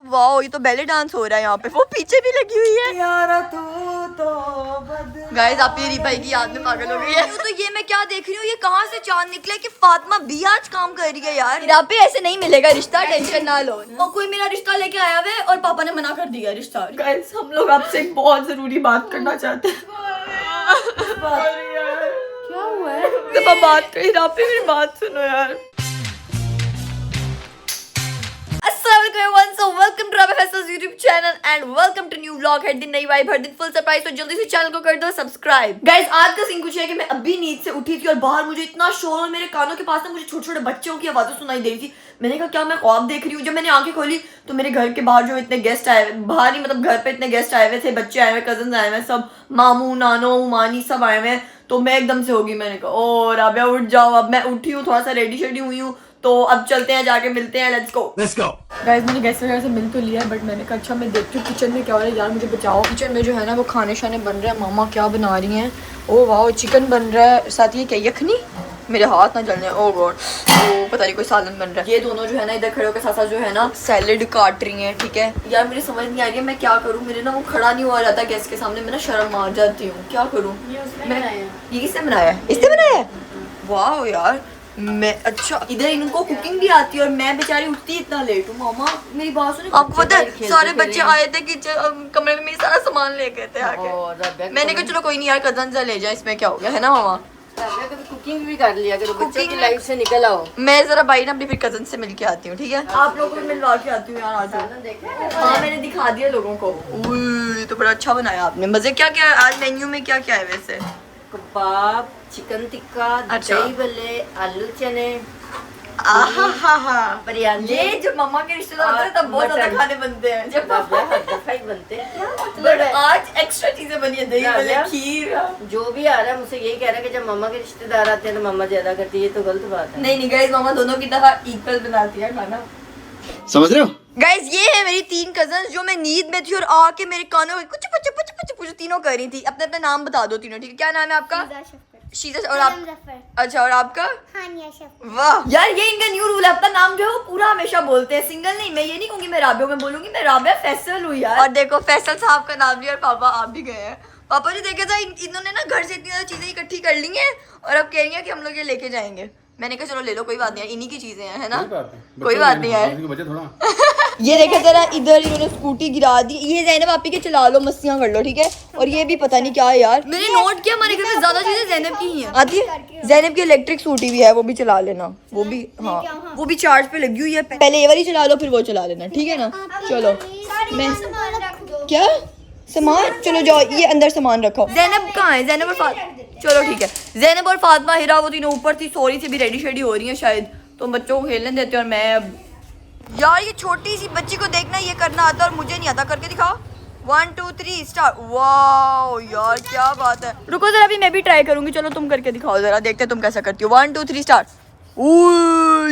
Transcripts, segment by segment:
वाह, ये तो बैले डांस हो रहा है यहाँ पे, वो पीछे भी लगी हुई है यार। तो गाइस आप ये रिपाई की याद में पागल हो गई है। तो ये मैं क्या देख रही हूँ, ये कहाँ से चांद निकला कि फातिमा भी आज काम कर रही है यार। यहाँ पे ऐसे नहीं मिलेगा रिश्ता, टेंशन ना लो। और कोई मेरा रिश्ता लेके आया हुआ है और पापा ने मना कर दिया रिश्ता। गाइस हम लोग आपसे एक बहुत जरूरी बात करना चाहते हैं। क्या हुआ है? तो बात करी, यहाँ पे मेरी बात सुनो यार। So welcome to Faisal's YouTube channel and welcome to new vlog। हर दिन नई वाइब, हर दिन फुल सरप्राइज। तो जल्दी से चैनल को कर दो सब्सक्राइब। गाइस आज का सीन कुछ है कि मैं अभी नींद से उठी थी और बाहर मुझे इतना शोर और मेरे कानों के पास ना मुझे छोटे छोटे बच्चों की आवाजें सुनाई दे रही थी। मैंने कहा क्या मैं ख्वाब देख रही हूँ। जब मैंने आंखें खोली तो मेरे घर के बाहर जो इतने गेस्ट आए हुए, बाहर ही मतलब घर पे इतने गेस्ट आए हुए थे, बच्चे आए हुए, कजन आए हुए, सब मामू नानो मानी सब आए हुए। तो मैं एकदम से होगी, मैंने कहा ओ राबिया उठ जाओ। अब मैं उठी हूँ, थोड़ा सा रेडी शेडी हुई हूँ, तो अब चलते हैं, जाके मिलते हैं। Let's go. गाइस मैंने गेस्ट वगैरह से मिल तो लिया है, बट मैंने कहा अच्छा मैं देखती हूँ किचन में क्या हो रहा है यार, मुझे बचाओ। किचन में जो है ना वो खाने शाने बन रहे हैं, मामा क्या बना रही हैं। ओ वाह, चिकन बन रहा है, साथ ये क्या यखनी, मेरे हाथ ना जलने। ओ गॉड, ओ पता नहीं कोई सालन बन रहा है। ये दोनों जो है ना इधर खड़े होकर साथ जो है ना सैलेड काट रही हैं। ठीक है यार, मुझे समझ नहीं आ रही है मैं क्या करूँ। मेरे ना वो खड़ा नहीं हुआ जाता गेस्ट के सामने, मैं ना शर्म मार जाती हूँ। क्या करूँ मैं? ये किसने बनाया है? इसने बनाया है? वाह यार मैं, अच्छा इधर इनको कुकिंग भी आती है और मैं बेचारी उठती इतना लेट हूँ। मामा मेरी बात सुनो, आपको पता है सारे बच्चे आए थे किचन कमरे में, मेरा सारा सामान लेके थे आके। मैंने कहा चलो कोई नहीं यार, कजन से ले जाए, इसमें क्या हो गया, है ना मामा। कुकिंग भी कर लिया करो, बच्चों की लाइफ से निकल आओ। मैं जरा भाई ना अपनी फिर कजन से मिलके आती हूँ, ठीक है? आप लोगों को मिलवा के आती हूँ यार आज। हाँ मैंने दिखा दिया लोगों को। तो बड़ा अच्छा बनाया आपने। मजे क्या क्या आज मेन्यू में क्या क्या है वैसे? कबाब, चिकन टिक्का, दही भल्ले, आलू चने, ये जब मम्मा के रिश्तेदार आते हैं तब बहुत ज्यादा खाने बनते हैं, जब दफा ही बनते हैं। बट आज एक्स्ट्रा चीजें बनी है, दही भल्ले, खीर। जो भी आ रहा है मुझसे यही कह रहा है कि जब मम्मा के रिश्तेदार आते हैं तो मम्मा ज्यादा करती है, तो गलत बात है। नहीं गाइस, मम्मा दोनों की तरह इक्वल बनाती है खाना, समझ रहे हो? गाइस ये है मेरी 3 कजन जो मैं नींद में थी और आके मेरे कानों में कुछ कुछ कुछ कुछ कुछ तीनों कर रही थी। अपने अपने नाम बता दो तीनों, ठीक है? क्या नाम है आपका? शीजा। और आप? अच्छा, और आपका? वाह यार, ये इनका न्यू रूल है, अपना नाम जो है वो पूरा हमेशा बोलते हैं, सिंगल नहीं। मैं ये नहीं कहूंगी मैं राबिया, मैं बोलूंगी मैं राबिया फैसल हूँ यार। और देखो फैसल साहब का नाम लिया और पापा आप भी गए हैं। पापा ने देखा था इन्होंने ना घर से इतनी ज्यादा चीजें इकट्ठी कर ली हैं और अब कह रही है कि हम लोग ये लेके जाएंगे। मैंने कहा चलो ले लो, कोई बात नहीं यार, इन्हीं की चीजें हैं, है ना? कोई बात नहीं यार। ये देखा जरा, इधर इन्होंने स्कूटी गिरा दी। ये ज़ैनब आप ही के चला लो, मस्तियाँ कर लो, ठीक है? और ये भी पता नहीं क्या है यार, मैंने नोट किया हमारे घर में ज्यादा चीजें ज़ैनब की ही हैं। आती है ज़ैनब की इलेक्ट्रिक स्कूटी भी है, वो भी चला लेना। वो भी हाँ, वो भी चार्ज पे लगी हुई है। पहले ये वाली चला लो फिर वो चला लेना, ठीक है ना? चलो मैं क्या सामान, चलो जाओ ये अंदर सामान रखो। ज़ैनब कहाँ है? ज़ैनब और चलो ठीक है, ज़ैनब और फातिमा हिरा वो तीनों ऊपर थी, सोरी से भी रेडी शेडी हो रही है शायद, तो बच्चों को खेलने देते हैं। और मैं अब यार ये छोटी सी बच्ची को देखना ये करना आता और मुझे नहीं आता, करके दिखाओ। 1 2 3 स्टार्ट। वाओ यार क्या बात है, रुको जरा अभी मैं भी ट्राई करूंगी। चलो तुम करके दिखाओ जरा, देखते हैं तुम कैसा करती हो। 1 2 3 स्टार्ट।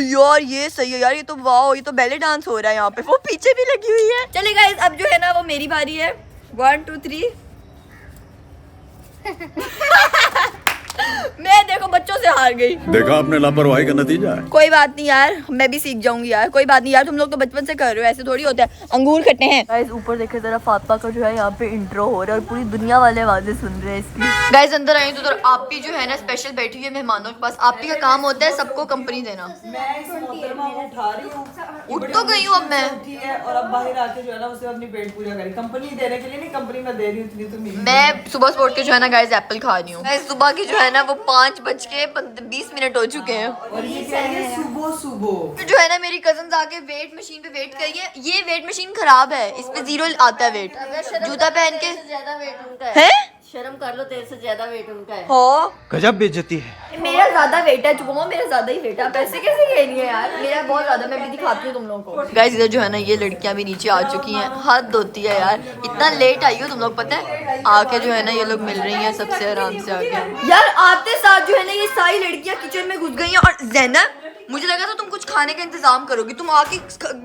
यार ये सही है यार, ये तो वाओ, ये तो बैले डांस हो रहा है यहाँ पे, वो पीछे भी लगी हुई है। चले गाइस अब जो है ना वो मेरी बारी है। 1 2 3 मैं देखो बच्चों से हार गई। देखा आपने लापरवाही का नतीजा है। कोई बात नहीं यार, मैं भी सीख जाऊंगी यार, कोई बात नहीं यार, तुम लोग तो बचपन से कर रहे हो, ऐसे थोड़ी होता है। अंगूर खट्टे हैं। गाइस ऊपर देखे जरा, फातिमा का जो है यहाँ पे इंट्रो हो रहा है और पूरी दुनिया वाले आवाजें सुन रहे हैं इसकी। गाइस अंदर आए तो उधर आपी जो है ना स्पेशल बैठी हुई है मेहमानों के पास। आपी का काम होता है सबको कंपनी देना। मैं इस मोहतरमा को उठा रही हूँ, उठ तो गई हूँ अब मैं, और अब बाहर आके जो है ना उसे अपनी पेट पूजा करें। कंपनी देने के लिए नहीं, कंपनी में दे रही हूँ इतनी तो नहीं। मैं सुबह से उठ के जो है ना गाइस एप्पल खा रही हूँ। गाइस सुबह की जो है ना वो 5:20 हो चुके हैं और ये क्या है, सुबह सुबह जो है ना मेरी कजन आके वेट मशीन पे वेट करिए। ये वेट मशीन खराब है, इस पे 0 आता है वेट। जूता पहन के ज्यादा वेट उनका है, शर्म कर लो, तेरे से ज्यादा वेट उनका है। हो गजब बेइज्जती है। मेरा ज्यादा वेट है, चुप मेरा ज्यादा ही वेट है। आप ऐसे कैसे कह रही है यार, मेरा बहुत ज्यादा, मैं भी दिखाती हूँ तुम लोगों को। गाइस इधर जो है ना ये लड़कियां भी नीचे आ चुकी हैं, हद होती है यार, इतना लेट आई हो तुम लोग, पता है? आके जो है ना ये लोग मिल रही हैं सबसे आराम से आके। यार आते साथ जो है ना ये सारी लड़कियां किचन में घुस गई हैं। और ज़ैनब मुझे लगा था तुम कुछ खाने का इंतजाम करोगी, तुम आके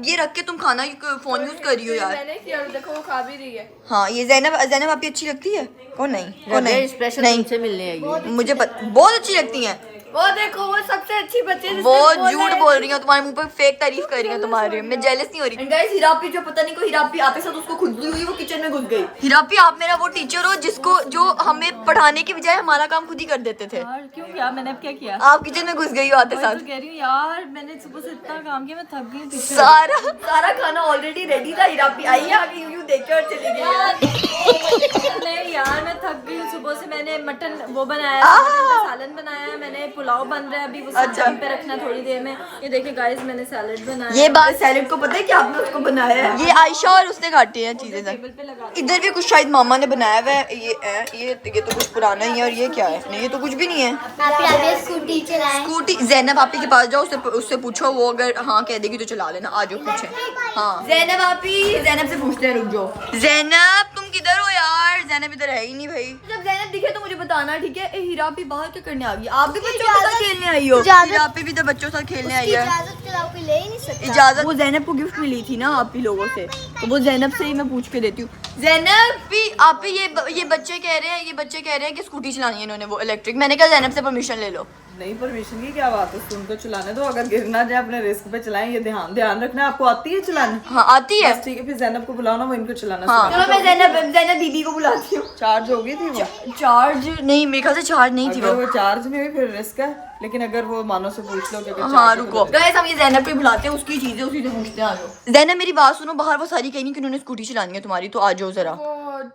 ये रख के तुम खाना फोन यूज कर रही हो यार। मैंने किया, देखो वो खा भी रही है। हाँ ये ज़ैनब आपकी अच्छी लगती है? कौन नहीं, कौन नहीं, स्पेशल नहीं उनसे मिलने आई है। मुझे बहुत अच्छी लगती हैं। वो देखो वो सबसे अच्छी बच्ची है, वो जिसने झूठ बोल रही हो, तुम्हारे मुंह पे फेक तारीफ कर रही है तुम्हारी, मैं जेलस नहीं हो रही। गाइस हिरापी जो पता नहीं को हिरापी आते साथ उसको खुजली हुई, वो किचन में घुस गई। हिरापी आप मेरा वो टीचर हो जिसको जो हमें पढ़ाने की बजाय हमारा काम खुद ही कर देते थे। यार क्यों किया मैंने, अब क्या किया? आप किचन में घुस गई हो आते साथ। तो कह रही हूँ यार मैंने सुबह से इतना काम किया, मैं थक गई हूँ। सारा खाना ऑलरेडी रेडी था, हिरापी आई आगे यूं देख के और चली गई। नहीं यार मैं थक गई हूँ सुबह से। मैंने मटन वो बनाया, मटन का सालन बनाया, मैंने पुलाव बन रहा है अभी, वो अच्छा। पे रखना थोड़ी देर में। ये देखिए गाइस मैंने सैलेड बनाया। ये बात सैलेड को पता है कि आपने उसको बनाया है? ये आयशा और उसने काटी है चीजें सब। टेबल पे लगा इधर भी कुछ शायद मामा ने बनाया हुआ है। ये तो कुछ पुराना ही है। और ये क्या है? नहीं ये तो कुछ भी नहीं है। स्कूटी चलाए। स्कूटी जैनब आपी के पास जाओ, उससे पूछो, वो अगर हाँ कह देगी तो चला लेना। आ जाओ पूछे। हाँ जैनब आपी, जैनब से पूछते हैं, रुक जाओ। जैनब तुम किधर हो यार? जैनब इधर है ही नहीं भाई। जब जैनब दिखे तो मुझे बताना, ठीक है? हीरा भी बाहर क्या करने आ गई? आप भी बच्चों के साथ खेलने आई हो? हीरा भी तो बच्चों के साथ खेलने आई है। इजाजत के अलावा कोई ले ही नहीं सकता। इजाजत वो जैनब को गिफ्ट मिली थी ना आप ही लोगों से, तो वो जैनब से ही मैं पूछ के देती हूँ। जैनब भी आप ही ये बच्चे कह रहे हैं कि स्कूटी चलानी है इन्होंने, वो इलेक्ट्रिक। मैंने कहा जैनब से परमिशन ले लो। नहीं परमिशन की क्या बात है, उनको चलाने दो, अगर गिर ना जाए अपने रिस्क पे चलाएं। ये ध्यान रखना। आपको आती है चलानी? हाँ आती है। ठीक है फिर जैनब को बुलाओ ना, वो इनको चलाना हाँ सिखाए। चलो मैं जैनब दीदी को बुलाती हूँ। चार्ज हो गई थी वो? चार्ज नहीं, मेरे ख्याल से चार्ज नहीं थी अगर वो। वो चार्ज में भी फिर रिस्क है, लेकिन अगर वो मानो से पूछ लो कि अगर हाँ charge है रुको तो गाइस, हम ये जैनब को ही बुलाते हैं, उसकी चीजें उसी से पूछते हैं। आ जाओ जैनब, मेरी बात सुनो। बाहर वो सारी कहीं नहीं कि उन्होंने स्कूटी चलानी है तुम्हारी, तो आ जाओ जरा।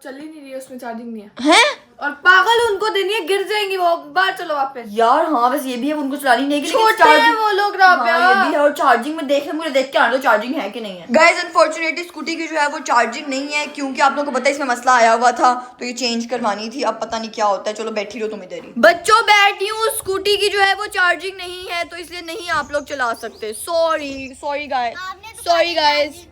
चल ही नहीं रही है, उसमें चार्जिंग नहीं है। हैं और पागल उनको देनी है, गिर जाएंगी वो। बाहर चलो वापस। यार हाँ बस ये भी है, उनको चलानी नहीं है, छोटे हैं वो लोग राबिया। हाँ, ये भी है। और चार्जिंग में मुझे देख के आना दो चार्जिंग है कि नहीं है। गाइस अनफॉर्चुनेटली स्कूटी की जो है वो चार्जिंग नहीं है, क्योंकि आप लोगों को पता है इसमें मसला आया हुआ था, तो ये चेंज करवानी थी। अब पता नहीं क्या होता है। चलो बैठी रहो तुम इधर ही। बच्चों बैठी हूँ, स्कूटी की जो है वो चार्जिंग नहीं है, तो इसलिए नहीं आप लोग चला सकते। Sorry guys.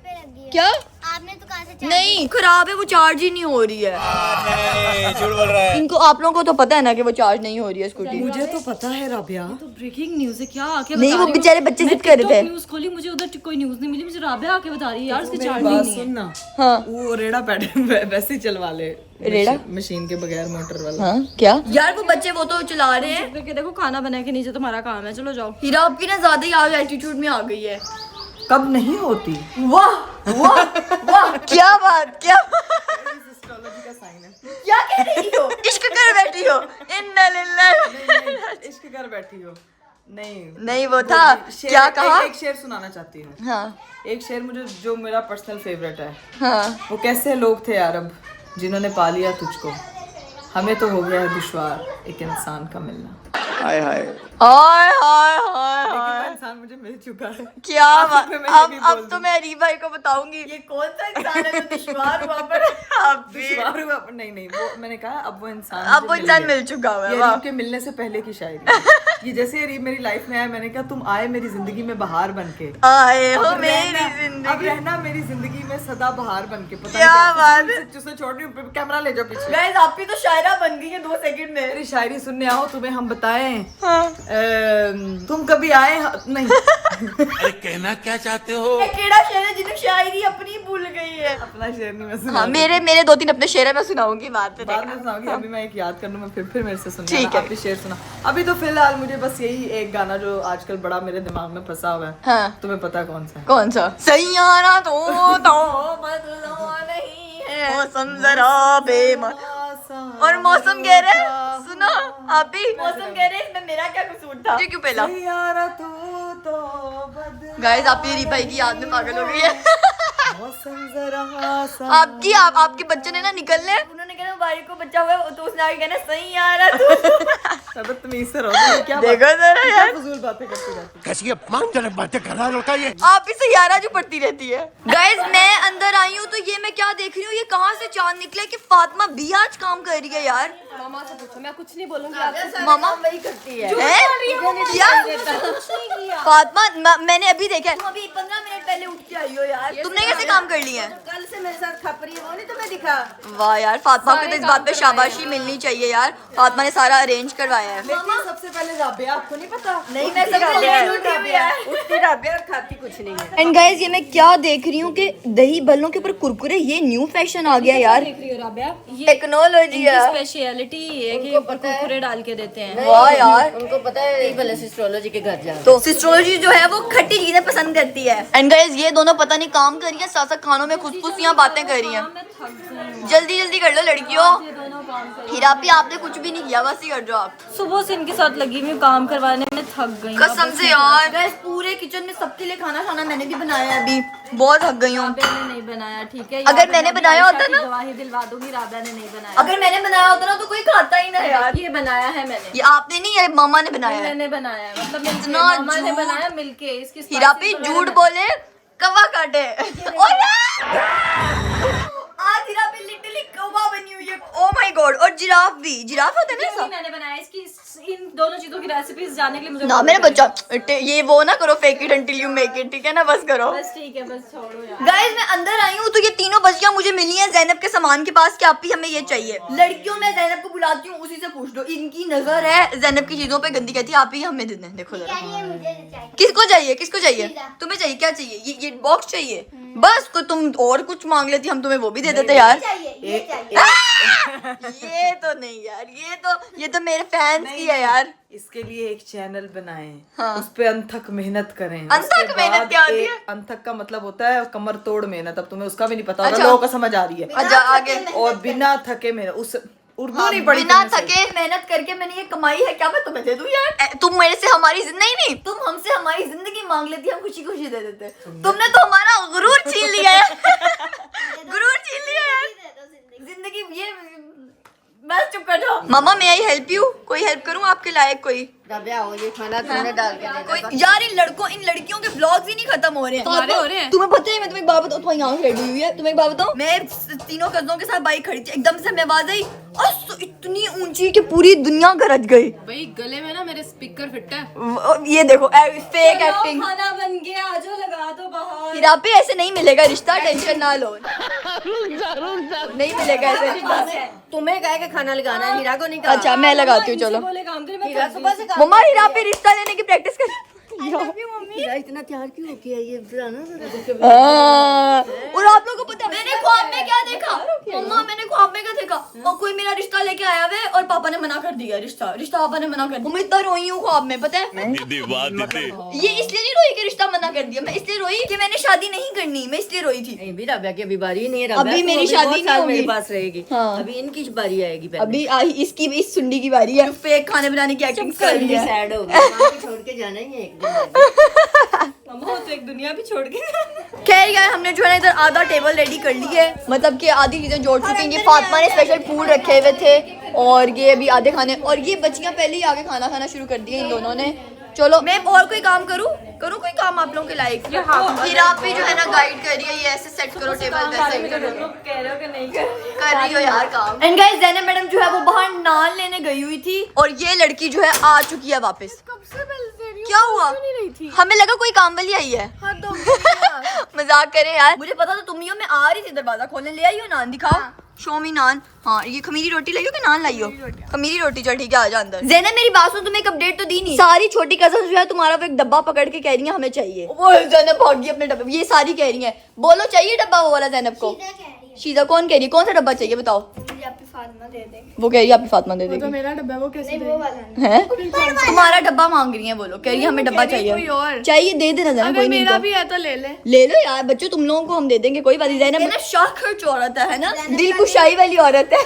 क्या? आपने तो कहाँ से नहीं खराब है, वो चार्ज ही नहीं हो रही है। झूठ बोल रहा है। इनको आप लोगों को तो पता है ना कि वो चार्ज नहीं हो रही है स्कूटी। मुझे तो पता है राबिया। तो ब्रेकिंग न्यूज़ है क्या आके नहीं बता वो रही हो? बेचारे बच्चे मैं जिद कर रहे थे। न्यूज़ खोली, मुझे उधर कोई न्यूज़ नहीं मिली, मुझे राबिया आके बता रही है यार उसकी मेरी चार्ज बात नहीं है। सुनना, हाँ वो रेड़ा पैड वैसे ही चलवा ले। रेड़ा? मशीन के बगैर मोटर वाला। हाँ क्या यार, वो बच्चे वो तो चला रहे हैं। करके देखो, खाना बना के नीचे तुम्हारा काम है, चलो जाओ। हीरा आपकी ना ज्यादा ही आज एटीट्यूड में आ गई है। कब नहीं होती। वाह वाह वाह, क्या बात, क्या एस्ट्रोलॉजी का साइन है। क्या कह रही हो? इश्क कर बैठी हो। इन्ना लिल्लाह। इश्क कर बैठी हो। नहीं वो था क्या कहा? एक शेर सुनाना चाहती हूँ। हाँ एक शेर मुझे जो मेरा पर्सनल फेवरेट है। हाँ वो कैसे लोग थे अरब जिन्होंने पा लिया तुझको, हमें तो हो गया है दुश्वार एक इंसान का मिलना। हाय हाय हाय हाय हाय लेकिन हाय, वो इंसान मुझे मिल चुका है। क्या बात। में मैं ये भी बोल अब तो मैं री भाई को बताऊंगी ये कौन सा इंसान है जो दुश्वार हुआ पर आप भी। दुश्वार हुआ नहीं वो मैंने कहा अब वो इंसान अब वो मुझे इंसान गया। मिल चुका हुआ है। ये वाह। रीब के मिलने से पहले की शायरी है। ये जैसे ये रीब मेरी लाइफ में आया, मैंने कहा तुम आए मेरी जिंदगी में बहार बन के, आए हो अब मेरी रहना- अब जिंदगी। रहना मेरी जिंदगी में सदा बहार बन के। पता क्या नहीं बात है। तुझसे छोड़ रही हूँ, कैमरा ले जाओ पीछे। गाइस आप भी तो शायरा बन गई है 2 सेकंड में। मेरी शायरी सुनने आओ, तुम्हें हम बताएं। हाँ। तुम कभी आए नहीं। अरे कहना क्या चाहते हो? ये केड़ा शेर है जिन्हें शायरी अपनी भूल गई है। अपना शेर नहीं मैं हाँ सुना। मेरे 2-3 अपने शेर है, मैं सुनाऊंगी बाद में। बाद में सुनाऊंगी, अभी मैं एक याद कर लूँ, मैं फिर मेरे से सुनना। ठीक है। आप भी शेर सुना। अभी तो फिलहाल मुझे बस यही एक गाना जो आजकल बड़ा मेरे दिमाग में फंसा हुआ है। हाँ तुम्हें पता है कौन सा है? कौन सा? सैयारा तो बदला नहीं है, मौसम जरा बेमान। और मौसम कह रहे हैं, सुनो आप भी मौसम कह रहे हैं, इसमें मेरा क्या कसूर था? क्यों पहला सैयारा तू तो बदला, गाइस आप ये भाई की याद में पागल हो गई है। मौसम जरा सा। आपके बच्चे ने ना निकलने, उन्होंने कहना भाई को बच्चा हुआ है, तो उसने आगे कहना सही यार तू। बदतमीज से रहो। क्या देखो जरा यार, फजूल बातें करती रहती। कैसी अपमानजनक बातें कर रहा है लड़का ये। आप ही से यारा जो पड़ती रहती है। गाइस मैं अंदर आई हूँ तो ये मैं क्या देख रही हूँ, ये कहाँ से चांद निकला कि फातिमा भी आज काम कर रही है यार। मामा से पूछो, मैं कुछ नहीं बोलूंगी। मामा वही करती है। क्या फातिमा मैंने अभी देखा है, तुम अभी 15 मिनट पहले उठ के आई हो यार, तुमने कैसे काम कर लिया है? कल से मेरे साथ खप रही है, वो नहीं तुम्हें दिखा? वाह यार, फातिमा को तो इस बात पे शाबाशी मिलनी चाहिए यार, फातिमा ने सारा अरेंज करवाया है। लेकिन सबसे पहले राबिया, आपको नहीं पता? नहीं, मैं सबसे लेट उठी हुई है, उठती राबिया और खाती कुछ नहीं है। एंड गाइस, ये मैं क्या देख रही हूँ कि दही बल्लों के ऊपर कुरकुरे, ये न्यू फैशन आ गया यार, देख रही हो राबिया, ये टेक्नोलॉजी है। स्पेशलिटी है कि ऊपर कुरकुरे डाल के देते हैं। वाह यार, उनको पता है यही भले एस्ट्रोलॉजी के घर जा। तो सिस्ट्रोलॉजी जो है वो खट्टी चीजें पसंद करती है। एंड गाइस, ये दोनों पता नहीं काम कर रही है, साथ साथ खानों में खुसफुसियां बातें कर रही हैं। मैं थक गई हूँ। जल्दी जल्दी कर लो लड़कियों। ये दोनों काम कर, हीरापी, आपने कुछ भी नहीं किया, बस ही कर दो आप। सुबह से इनके साथ लगी हुई हूँ काम करवाने में, थक गई हूँ। कसम से यार गाइस, पूरे किचन में सबके लिए खाना खाना मैंने भी बनाया है, अभी बहुत थक गई हूँ। राबिया ने नहीं बनाया, ठीक है। अगर मैंने बनाया होता ना, गवाही दिलवा दूंगी, राबिया ने नहीं बनाया। अगर मैंने बनाया होता ना तो कोई खाता ही ना यार। ये बनाया है मैंने, ये आपने नहीं, ये मामा ने बनाया है। मैंने बनाया है, मतलब इतना मामा ने झूठ। बनाया मिलके। इसकी हीरापी झूठ बोले कवा काटे। आज हीरापी लिटरली कवा बनी हुई है। ओह माय गॉड, और जिराफ भी, जिराफ होता है ना सब। मैंने बनाया। इसकी इन दोनों चीजों की रेसिपीज जानने के लिए मुझे ना मेरे बच्चा, ये वो ना करो, fake it until you make it, ठीक है ना, बस करो। बस ठीक है, बस छोड़ो यार। गाइस, मैं अंदर आई हूँ तो ये तीनों बच्चियां मुझे मिली हैं जैनब के सामान के पास कि आप ही हमें ये चाहिए। लड़कियों में जैनब को बुलाती हूँ, उसी से पूछ दो, इनकी नजर है जैनब की चीजों पे गंदी, कहती है आप ही हमें दे दें। देखो जरा, किसको चाहिए, किसको चाहिए, तुम्हें चाहिए, क्या चाहिए, ये बॉक्स चाहिए, बस को तुम और कुछ मांग लेती, हम तुम्हें वो भी दे देते यार। ये तो नहीं यार, ये तो मेरे फैंस की है यार। इसके लिए एक चैनल बनाएं, हाँ। उस पे अनथक मेहनत करें। अनथक उसके मेहनत बाद क्या होती है? अनथक का मतलब होता है कमर तोड़ मेहनत, अब तुम्हें उसका भी नहीं पता होगा, अच्छा। लोगों को समझ आ रही है। अच्छा आगे। और बिना थके मेहनत, उस उर्दू हाँ, नहीं पढ़ी बिना तुमने थके मेहनत करके मैंने ये कमाई है, क्या मैं तुम्हें दे दूं यार? तुम मेरे से हमारी जिंदगी नहीं, तुम हमसे हमारी जिंदगी मांग लेती, हम खुशी खुशी दे देते। तुमने तो हमारा गुरूर छीन लिया है। गुरूर छीन लिया यार, जिंदगी ये। बस चुप कर जाओ। मामा, मैं आई हेल्प यू, कोई हेल्प करूं आपके लायक कोई? राबिया, हो ये खाना तुमने डाल के देना। कोई यार, इन लड़कियों के ब्लॉग्स ही नहीं खत्म हो रहे हैं। तुम्हारे हो रहे हैं? तुम्हें पता है, मैं तुम्हें एक बात बताऊं, तुम्हारी आंख रेडी हुई है, तुम्हें एक बात बताऊं, मैं तीनों कजनों के साथ बाइक खड़ी थी, एकदम से मैं आवाज आई और इतनी ऊंची कि पूरी दुनिया गरज गई। भाई गले में ना मेरे स्पीकर फिट है। ये देखो, फेक एक्टिंग। खाना बन गया, आजो लगा दो बाहर। हीरापी, ऐसे नहीं मिलेगा रिश्ता, टेंशन ना लो। नहीं मिलेगा ऐसे रिश्ता। तुम्हें कहे कि खाना लगाना है, हीरा को नहीं कहा। अच्छा, मैं लगाती हूँ, चलो। बोले काम करे, मैं हीरा सुबह से काम मम्मा, हीरापी रिश्ता लेने की प्रैक्टिस कर। हीरा इतना तैयार क्यों हो गया ये ना? और आप लोगों को पता है मैंने ख्वाब में क्या देखा? मम्मा, मैंने ख्वाब में क्या देखा? और कोई मेरा रिश्ता लेके आया हुआ है और पापा ने मना कर दिया, रिश्ता पापा ने मना कर दिया। मैं इतना रोई हूँ ख्वाब में, पता है? ये इसलिए नहीं रोई कि रिश्ता मना कर दिया, मैं इसलिए रोई कि मैंने शादी नहीं करनी, मैं इसलिए रोई थी। नहीं भी राबिया की अभी बारी नहीं है। राबिया अभी तो मेरी बहुत शादी नहीं साल होगी। मेरे पास रहेगी। हाँ। अभी इनकी बारी आएगी पहले। अभी इसकी इस सुंडी की बारी है, फेक खाने बनाने की एक्टिंग कर रही है। सैड हो गई, माँ को छोड़ के जाना ही है एक दिन। मम्मा तो एक दुनिया भी छोड़ के। खैर यार, हमने जो है ना इधर आधा टेबल रेडी कर ली है, मतलब कि आधी चीजें जोड़ चुकी हैं। ये फातिमा ने स्पेशल फूल रखे हुए थे और ये अभी आधे खाने, और ये बच्चियां पहले ही आगे खाना खाना शुरू कर दिया इन दोनों ने। चलो, मैं और कोई काम करूं कोई काम आप लोगों के लायक? हीरापी जो है ना गाइड कर रही है, ये ऐसे सेट करो टेबल, वैसे कह रहे हो कि नहीं कर रही हो यार काम। एंड गाइस, ज़ैनब मैडम जो है वो बाहर नान लेने गई हुई थी और ये लड़की जो है आ चुकी है वापस। क्या हुआ? हमें लगा कोई काम वाली आई है। मजाक करे यार, मुझे पता था तुम ही हो, मैं आ रही थी दरवाजा खोलने। ले आई हो नान, दिखाओ, शो मी नान। हाँ, ये खमीरी रोटी लाइयो कि नान लाइयो? खमीरी रोटी, चल ठीक है, आ जा अंदर। ज़ैनब, मेरी बात सुन, तुम्हें एक अपडेट तो दी नहीं। सारी छोटी कजन जो है तुम्हारा वो एक डब्बा पकड़ के कह रही है हमें चाहिए। वो ज़ैनब भाग गई अपने डब्बे, ये सारी कह रही है। बोलो, चाहिए डब्बा वो वाला ज़ैनब को? शीजा कौन कह रही है? कौन सा डब्बा चाहिए बताओ? वो कह रही है आपकी फातिमा दे देगी। मेरा डब्बा वो कैसे है? तुम्हारा डब्बा मांग रही है, बोलो, कह रही है हमें डब्बा चाहिए। चाहिए, दे देना ज़ैनब, कोई नहीं। मेरा भी है तो ले ले। ले लो यार बच्चों, तुम लोगों को हम दे देंगे, कोई बात नहीं। ज़ैनब ना शाखर औरत है ना, दिल कुशाई वाली औरत है।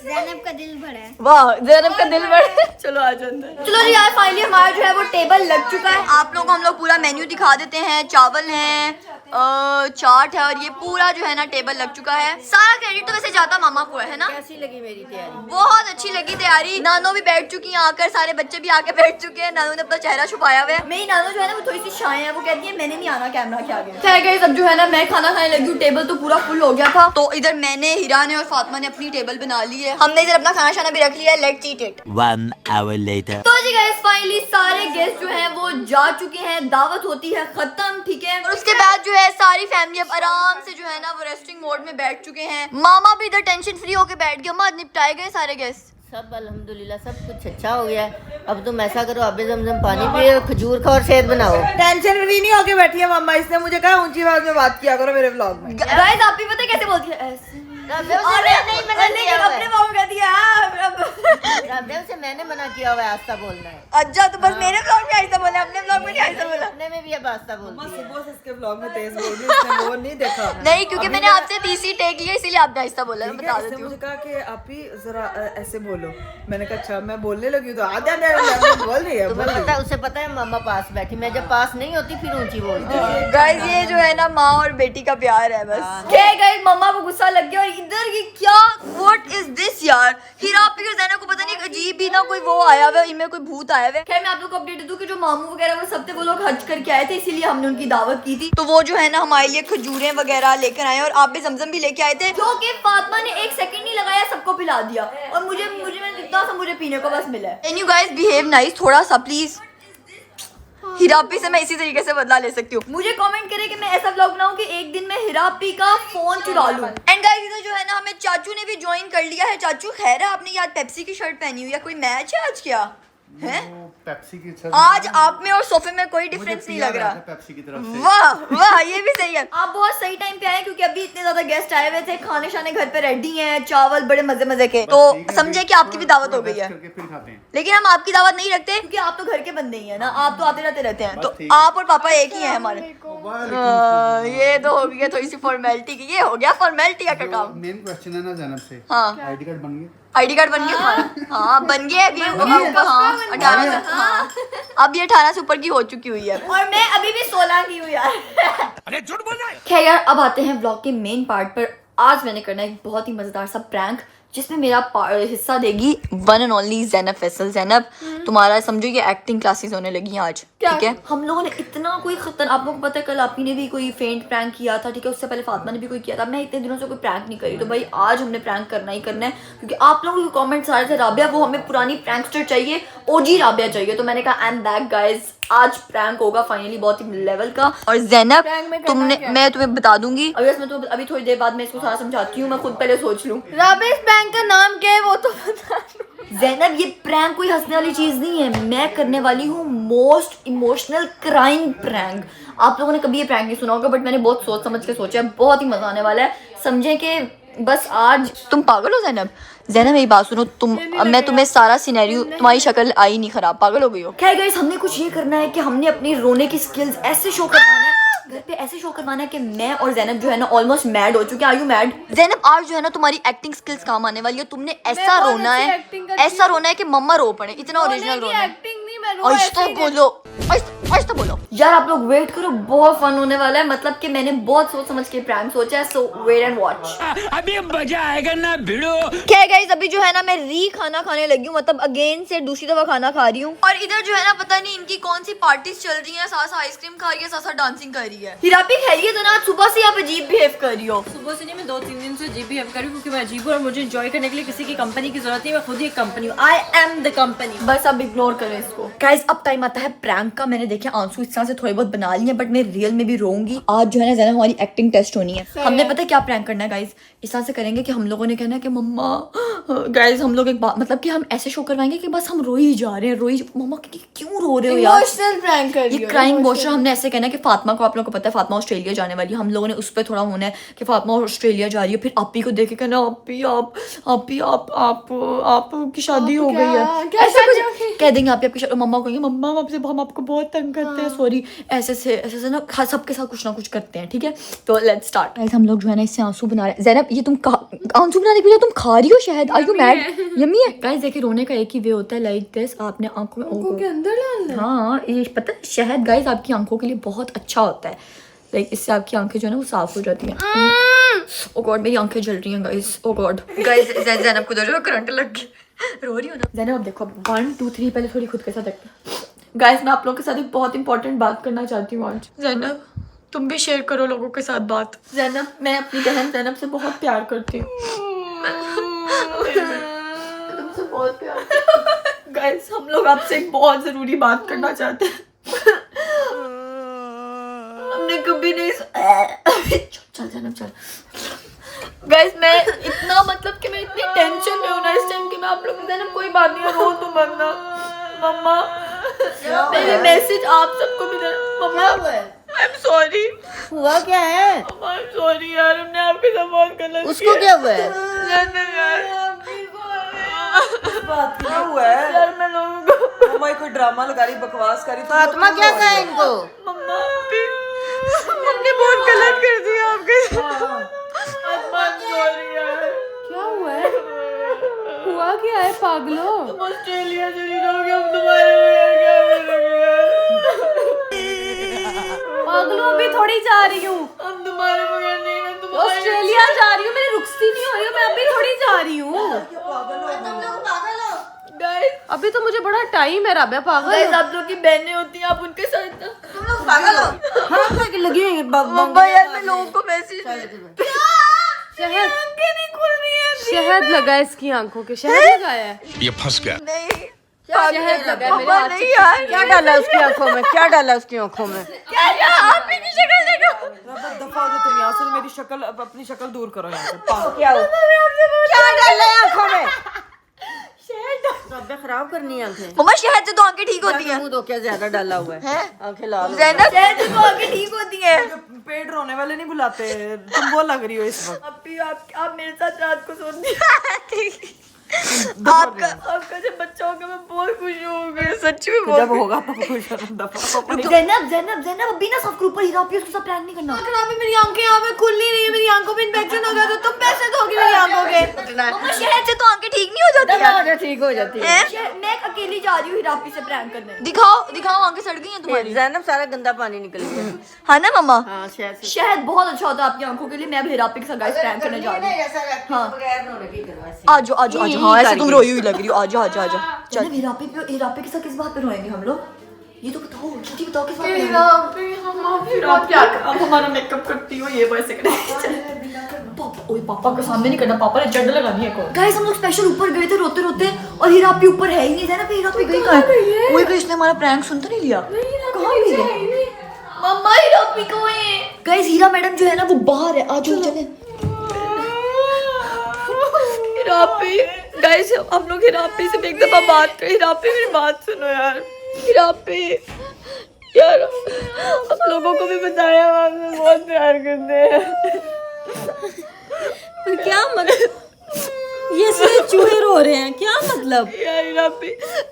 ज़ैनब का दिल भरा है। वाह, ज़ैनब का दिल बड़ा है। चलो आ जाओ अंदर। चलो जी यार, फाइनली हमारा जो है वो टेबल लग चुका है। आप लोगों को हम लोग पूरा मेन्यू दिखा देते हैं। चावल हैं, चाट है और ये पूरा जो है ना टेबल लग चुका है। सारा क्रेडिट तो वैसे जाता मामा को है ना। कैसी लगी मेरी तैयारी? बहुत अच्छी लगी तैयारी। नानो भी बैठ चुकी हैं आकर, सारे बच्चे भी आके बैठ चुके हैं। नानो ने अपना चेहरा छुपाया हुआ है। मेरी नानो जो है ना वो थोड़ी सी शाय है, वो कहती है मैंने नहीं आना कैमरा के आगे। खैर गाइस, अब जो है ना मैं खाना खाने लगी हूँ, टेबल तो पूरा फुल हो गया था। तो इधर मैंने, हीरा ने और फातिमा ने अपनी टेबल बना ली है। हमने इधर अपना खाना शाना भी रख लिया है। Let's eat it. 1 hour later. तो जी गाइस, फाइनली सारे गेस्ट जो हैं वो जा चुके हैं, दावत होती है खत्म, ठीक है। और उसके बाद जो है सारी फैमिली अब आराम से जो है ना वो रेस्टिंग मोड में बैठ चुके हैं। मामा भी इधर टेंशन फ्री होके बैठ गए। अम्मा निपटाए गए सारे गेस्ट? सब अल्हम्दुलिल्लाह सब कुछ अच्छा हो गया है। अब तुम ऐसा करो, अबे जमजम पानी पिए, खजूर खाओ और सेहत बनाओ। टेंशन फ्री नहीं होके बैठी है मम्मा, इसने मुझे कहा ऊंची आवाज में बात किया करो मेरे व्लॉग में। गाइस आप भी पता है कैसे बोलती है ऐसे? अपने मामा कहती है राबिया से मैंने मना किया हुआ है आस्ता बोलना है। अच्छा तो बस मेरे व्लॉग में ऐसा बोला, अपने व्लॉग में नहीं ऐसा बोला। अपने में भी अब आस्ता बोलती है। सुबह से इसके व्लॉग में तेज बोल रही है, इसने वो नहीं देखा। नहीं क्योंकि मैंने आपसे तीसरी टेक लिया इसीलिए आपने ऐसा बोला। मैं बता देती हूँ। मुझे कहा कि आप ही जरा ऐसे बोलो। मैंने कहा अच्छा मैं बोलने लगी हूँ तो आधा बोल रही है। तुम्हें पता है, उसे पता है मामा पास बैठी, मैं जब पास नहीं होती फिर ऊंची बोलती है। गाइस ये जो है ना माँ और बेटी का प्यार है बस। क्या गाइस मम्मा को गुस्सा लग गया और इधर ये क्या व्हाट इज दिस यार। हीरा आपी और ज़ैनब को पता नहीं अजीब ही ना कोई वो आया हुआ, इनमें कोई भूत आया हुआ है। खैर मैं आप लोग को अपडेट दूं कि जो मामू वगैरह वो सब थे वो लोग हज करके आए थे, इसीलिए हमने उनकी दावत की थी। तो वो जो है ना हमारे लिए खजूरें वगैरह लेकर आए और आप भी जमजम भी लेके आए थे, क्योंकि फातिमा ने एक सेकंड नहीं लगाया सबको पिला दिया और मुझे इतना सा मुझे पीने को बस मिला है। Can you guys behave nice थोड़ा सा प्लीज। हिरापी से मैं इसी तरीके से बदला ले सकती हूँ। मुझे कमेंट करें कि मैं ऐसा व्लॉग बनाऊं कि एक दिन में हिरापी का फोन चुरा लूं। एंड गाइस इधर जो है ना हमें चाचू ने भी ज्वाइन कर लिया है। चाचू खैर है आपने यार पेप्सी की शर्ट पहनी हुई है, कोई मैच है आज क्या है? पेप्सी की आज आप में और सोफे में कोई डिफरेंस नहीं लग रहा। पेप्सी की तरफ से। वाह वाह ये भी सही है। आप बहुत सही टाइम पे आए क्योंकि अभी इतने ज्यादा गेस्ट आए हुए थे, खाने शाने घर पे रेडी हैं, चावल बड़े मजे मजे के, तो समझे कि आपकी भी दावत हो गई है। फिर खाते हैं। लेकिन हम आपकी दावत नहीं रखते क्योंकि आप तो घर के बंदे ही है ना, आप तो आते रहते हैं, तो आप और पापा एक ही है हमारे। ये तो हो गया थोड़ी सी फॉर्मेलिटी की, ये हो गया फॉर्मेलिटी का काम। मेन क्वेश्चन है ना जैनब से, हाँ आईडी कार्ड बन गया? आईडी कार्ड बन गया हमारा। हाँ बन गया अभी हाँ 18 से। हाँ अब ये 18 से ऊपर की हो चुकी हुई है और मैं अभी भी 16 की हूँ यार। अरे झूठ बोल रहा है। खैर यार अब आते हैं व्लॉग के मेन पार्ट पर। आज मैंने करना है एक बहुत ही मजेदार सा प्रैंक जिसमें मेरा हिस्सा देगी one and only Zainab Faisal. Zainab तुम्हारा समझो ये एक्टिंग क्लासेस होने लगी हैं आज, ठीक है? हम लोगों ने इतना कोई खतरनाक, आप लोगों को पता है कल आपी ने भी कोई फेंट प्रैंक किया था, ठीक है? उससे पहले फातिमा ने भी कोई किया था। मैं इतने दिनों से कोई प्रैंक नहीं करी, तो भाई आज हमने प्रैंक करना ही करना है क्योंकि आप लोगों के कमेंट्स आ रहे थे राबिया वो हमें पुरानी प्रैंकस्टर चाहिए, ओजी राबिया चाहिए। तो मैंने कहा आई एम बैक गाइज, आज प्रैंक होगा फाइनली बहुत ही लेवल का। और ज़ैनब तुमने, मैं तुम्हें बता दूंगी अभी थोड़ी देर बाद मैं इसको सारा समझाती हूँ, मैं खुद पहले सोच लूँ। राबिया प्रैंक का नाम क्या है वो तो बता दो। ज़ैनब ये प्रैंक कोई हंसने वाली चीज नहीं है, मैं करने वाली हूँ मोस्ट इमोशनल क्राइम प्रैंक। आप लोगों ने कभी ये प्रैंक नहीं सुना होगा बट मैंने बहुत सोच समझ के सोचा है, बहुत ही मजा आने वाला है। समझे कि बस आज तुम पागल हो ज़ैनब। ज़ैनब मेरी बात सुनो, मैं तुम्हें सारा सिनेरियो, तुम्हारी शक्ल आई नहीं खराब, पागल हो गई हो। खैर गाइस हमने कुछ ये करना है कि हमने अपनी रोने की स्किल्स ऐसे शो करवाना है घर पे, ऐसे शो करवाना है कि मैं और ज़ैनब जो है ना ऑलमोस्ट मैड हो चुके हैं। Are you mad? ज़ैनब आज जो है ना तुम्हारी एक्टिंग स्किल्स काम आने वाली है। तुमने ऐसा रोना है, ऐसा रोना है कि मम्मा रो पड़े, इतना ओरिजिनल रोना है। आज तो बोलो यार, आप लोग वेट करो, बहुत फन होने वाला है। मतलब कि मैंने बहुत सोच समझ के प्रैंक सोचा है, सो वेट एंड वॉच। अभी मजा आएगा ना भिड़ो। क्या गाइस अभी जो है ना मैं खाना खाने लगी हूँ, मतलब अगेन से दूसरी दफा खाना खा रही हूँ। और इधर जो है ना पता नहीं इनकी कौन सी पार्टीज चल रही है, साथ आइसक्रीम खा रही है, साथ डांसिंग कर रही है। हिरापी खैरियत तो ना, सुबह से आप अजीब बिहेव कर रही हो। सुबह से नहीं, मैं 2-3 दिन से अजीब बिहेव कर रही हूँ क्योंकि मैं अजीब हूँ और मुझे एंजॉय करने के लिए किसी की कंपनी की जरूरत नहीं, मैं खुद ही एक कंपनी हूँ। I am the company. बस अब इग्नोर करें इसको। गाइस अब टाइम आता है प्रैंक का। मैंने देखे आंसू इस तरह से थोड़े बहुत बना लिए बट मैं रियल में भी रोऊंगी। आज जो है ना ज़्यादा हमारी एक्टिंग टेस्ट होनी है। हमने पता है क्या प्रैंक करना है गाइस, इस तरह से करेंगे कि हम लोगों ने कहना है कि मम्मा, गाइस हम लोग एक बात, मतलब कि हम ऐसे शो करवाएंगे कि बस हम रो ही जा रहे हैं, मम्मा क्यों रो रहे हो यार, इमोशनल प्रैंक कर रही ये हो। Crime emotional. हमने ऐसे कहना है कि फातिमा को, आप लोगों को पता है फातिमा ऑस्ट्रेलिया जाने वाली है, हम लोगों ने उस पर थोड़ा होना है कि फातिमा ऑस्ट्रेलिया जा रही है, फिर आपी को देख के कहना आपी आपकी शादी हो गई है, ऐसा कुछ कह देंगे। आपकी शादी, मम्मा कहेंगे मम्मा आपसे हम आपको बहुत तंग करते हैं, सॉरी, ऐसे से ना सबके साथ कुछ ना कुछ करते हैं, ठीक है? तो लेट्स स्टार्ट। हम लोग जो है ना इससे आंसू बना रहे हैं। ज़ैनब ये तुम आंसू बनाने के लिए तुम खा रही हो शहद? Are you mad? यम्मी है गाइस। देखिए रोने का एक ही वे होता है, लाइक दिस, आपने आंखों में के अंदर डालना। हाँ ये पता है शहद गाइस आपकी आंखों के लिए बहुत अच्छा होता है, लाइक इससे आपकी आंखें जो है ना वो साफ हो जाती हैं। ओ गॉड मेरी आंखें जल रही हैं गाइस, ओ गॉड गाइस। ज़ैनब को जो करंट लग गया, रो रही हो ना ज़ैनब? अब देखो 1 2 3 पहले थोड़ी खुद के साथ देखते हैं। गाइस मैं आप लोगों के साथ एक बहुत इंपॉर्टेंट बात करना चाहती हूँ आज। ज़ैनब तुम भी शेयर करो लोगों के साथ बात। ज़ैनब मैं अपनी बहन ज़ैनब से बहुत प्यार करती हूँ, तुमसे बहुत प्यार। गाइस हम लोग आपसे एक बहुत जरूरी बात करना चाहते हैं। हमने कभी नहीं चल चल चल गाइस मैं इतना मतलब कि मैं इतनी टेंशन में हूँ ना इस टाइम कि मैं आप लोग को ना कोई बात नहीं रो तो मरना मम्मा मेरे मैसेज आप सबको भी देना मम्मा आई एम सॉरी हुआ क्या है? आई एम सॉरी यार हमने आपके साथ बहुत गलत उसको क्या हुआ है? बात क्या हुआ है यार मैं लोगों को मम्मा कोई ड्रामा लगा रही बकवास करी तो फातिमा क्या कहा इनको? मम्मा हमने बहुत गलत कर दिया आपके साथ सॉरी यार क्या हुआ है? हुआ क्या है पागलो? तुम ऑस्ट्रेलिया चली जाओगे हम तुम्हारे बगैर क्या करेंगे पागलो अभी थोड़ी जा रही हूँ, हम तुम्हारे बगैर नहीं मैं तुम्हारे ऑस्ट्रेलिया जा रही हूँ, मेरी रुकती नहीं हो रही है, मैं अभी थोड़ी जा रही हूँ। गाइस अभी तो मुझे बड़ा टाइम है राबिया, पागल गाइस हो। आप लोग की बहनें होती हैं आप उनके साथ ना तुम लोग पागल हो? हाँ लगी हुई है मम्मा यार मैं लोगों को मैसेज शहद आंखें नहीं खुल रही है शहद लगा है इसकी आंखों के, शहद लगाया है, ये फंस गया। नहीं शहद लगा है मेरे मम्मा हाथ नहीं यार क्या डाला उसकी आंखों में? क्या डाला उसकी आंखों में? क्या क्या आप ही की शक्ल देखो दफा हो जाओ तुम यहाँ से मेरी शक्ल अपनी शक्ल दूर करो यहाँ से क्या डाला है आंखों में? शहद खराब करनी है आंखें। मम्मा शहद से तो आंखें ठीक होती हैं मुंह तो क्या ज्यादा डाला हुआ है? आंखें लाल हो गई। ज़ैनब शहद से तो आंखें ठीक होती हैं पेट रोने वाले नहीं बुलाते तुम वो लग रही हो इस वक्त अभी आप मेरे साथ रात को सोती आपका जब बच्चा होगा मैं बहुत खुश होऊंगी सच में जब होगा तो खुश दफा ज़ैनब अभी ना सबके ऊपर हीरा पे उसके साथ प्रैंक नहीं करना अभी मेरी आंखें यहाँ पे खुल नहीं रही है मेरी आंखों में इन्फेक्शन हो गया तो तुम पैसे दोगे मेरी आंखों के मम्मा शहद से तो आंखें ठीक नहीं हो जाती आंखें ठीक हो जाती है। मैं अकेली जा रही हूँ हिरापी से प्रैंक करने दिखाओ आंखें सड़ गई हैं तुम्हारी ज़ैनब सारा गंदा पानी निकल गया। हाँ ना मम्मा हाँ शहद से। शहद बहुत अच्छा होता है आपकी आंखों के लिए मैं अब हिरापी के साथ गाइस प्रैंक करने जा रही हूँ हाँ। आजो हाँ ऐसे तुम रोई हुई लग रही हो आजो चल हिरापी के साथ किस बात पे रोएंगे हम लोग ये तो बताओ जल्दी बताओ किस बात पे आप क्या आप हमारा मेकअप करती हो ये वैसे पापा के सामने नहीं करना पापा ने चढ़ लगानी है गाइस हम लोग स्पेशल ऊपर गए थे रोते रोते और हिरापी ऊपर है ही नहीं है ना हिरापी गई कहाँ है वही इसने हमारा प्रैंक सुन तो नहीं लिया कहाँ गई है मम्मा हिरापी कहाँ है गाइस हीरा मैडम जो है ना वो बाहर है आज चले हिरापी गाइस हम लोग हिरापी से एक दफा बात करें हिरापी मेरी बात सुनो यार हिरापी यार आप लोगों को भी बताया हम आपसे बहुत प्यार करते हैं क्या मतलब ये सिर्फ चूहे रो रहे हैं क्या मतलब? यार हिरापी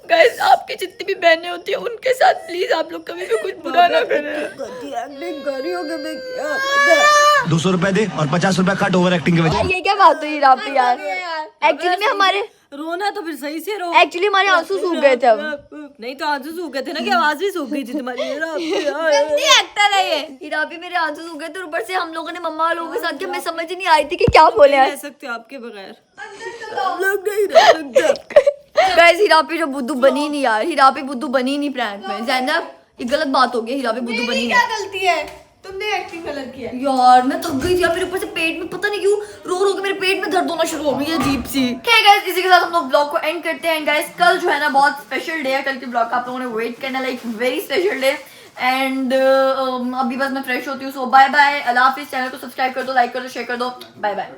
गाइस आपकी जितनी भी बहनें होती हैं उनके साथ प्लीज आप लोग कभी भी कुछ बुरा ना करें 200 रुपए दे और 50 रुपए कट ओवर एक्टिंग के वजह। ये क्या बात हुई हिरापी यार एक्चुअली में हमारे रोना तो फिर सही से रो। एक्चुअली हमारे आंसू सूख गए थे अब नहीं तो आंसू सूख गए थे ना कि आवाज भी सूख गई थी तुम्हारी। गंदी एक्टर है ये हिरापी मेरे आंसू सूख गए थे और ऊपर से हम लोगों ने मम्मा लोगों के साथ मैं समझ ही नहीं आई थी कि क्या बोले रह सकते हो आपके बगैर लग नहीं रह सकता। गाइस हिरापी जो बुद्धू बनी नहीं यार हिरापी बुद्धू बनी नहीं प्रैंक में ज़ैनब ये गलत बात हो गई हिरापी बुद्धू बनी नहीं गलती है, तुमने एक्टिंग गलत किया। यार मैं थक गई थी यार मेरे ऊपर से पेट में पता नहीं क्यों रो के मेरे पेट में दर्द होना शुरू हो गई है अजीब सी। ठीक गाइस इसी के साथ हम लोग ब्लॉग को एंड करते हैं गाइस कल जो है ना बहुत स्पेशल डे है कल के ब्लॉग का आप लोगों ने वेट करना like very special day and अभी बस मैं फ्रेश होती हूँ सो बाय बाय अल्लाह हाफिज़ चैनल को सब्सक्राइब कर दो लाइक कर दो शेयर कर दो बाय बाय।